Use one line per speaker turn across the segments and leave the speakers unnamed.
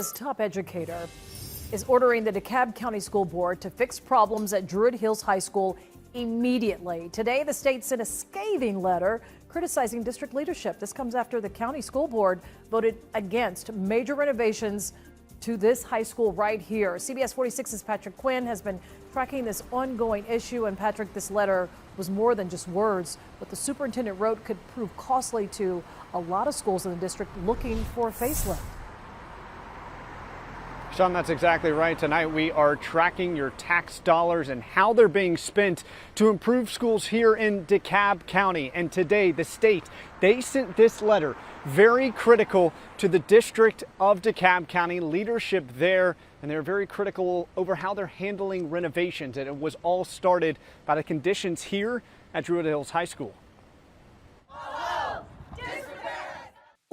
Florida's top educator is ordering the DeKalb County School Board to fix problems at Druid Hills High School immediately. Today, the state sent a scathing letter criticizing district leadership. This comes after the county school board voted against major renovations to this high school right here. CBS 46's Patrick Quinn has been tracking this ongoing issue. And Patrick, this letter was more than just words. What the superintendent wrote could prove costly to a lot of schools in the district looking for a facelift.
Sean, that's exactly right. Tonight we are tracking your tax dollars and how they're being spent to improve schools here in DeKalb County. And today the state, they sent this letter very critical to the district of DeKalb County leadership there. And they're very critical over how they're handling renovations. And it was all started by the conditions here at Druid Hills High School.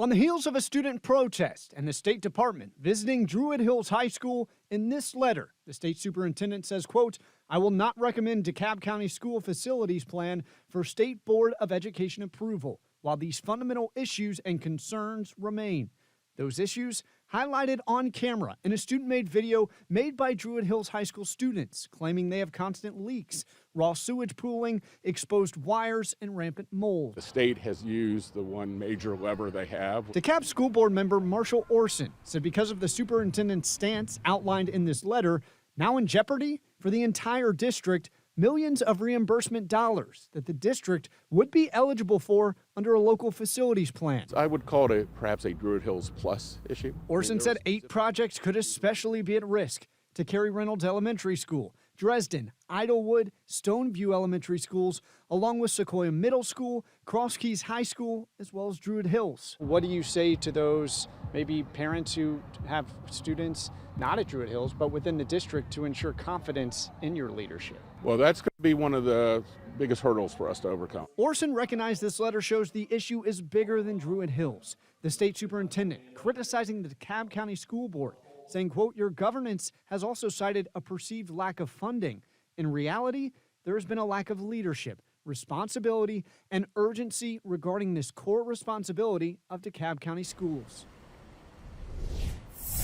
On the heels of a student protest and the State Department visiting Druid Hills High School, in this letter, the state superintendent says, quote, "I will not recommend DeKalb County School Facilities Plan for State Board of Education approval, while these fundamental issues and concerns remain." Those issues highlighted on camera in a student-made video made by Druid Hills High School students, claiming they have constant leaks, raw sewage pooling, exposed wires, and rampant mold.
The state has used the one major lever they have.
DeKalb School Board member Marshall Orson said because of the superintendent's stance outlined in this letter, now in jeopardy for the entire district, millions of reimbursement dollars that the district would be eligible for under a local facilities plan.
I would call it perhaps a Druid Hills Plus issue.
Orson said 8 projects could especially be at risk: to Carey Reynolds Elementary School, Dresden, Idlewood, Stoneview Elementary Schools, along with Sequoia Middle School, Cross Keys High School, as well as Druid Hills. What do you say to those maybe parents who have students not at Druid Hills, but within the district, to ensure confidence in your leadership?
Well, that's going to be one of the biggest hurdles for us to overcome.
Orson recognized this letter shows the issue is bigger than Druid Hills. The state superintendent criticizing the DeKalb County School Board, saying, quote, "Your governance has also cited a perceived lack of funding. In reality, there has been a lack of leadership, responsibility, and urgency regarding this core responsibility of DeKalb County schools."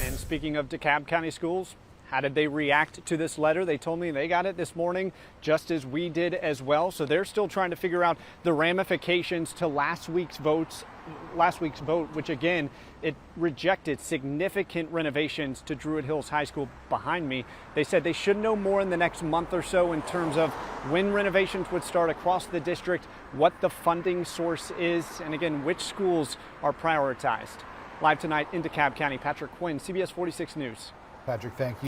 And speaking of DeKalb County schools, how did they react to this letter? They told me they got it this morning, just as we did as well. So they're still trying to figure out the ramifications to last week's vote, which again, it rejected significant renovations to Druid Hills High School behind me. They said they should know more in the next month or so in terms of when renovations would start across the district, what the funding source is, and again, which schools are prioritized. Live tonight in DeKalb County, Patrick Quinn, CBS 46 News.
Patrick, thank you.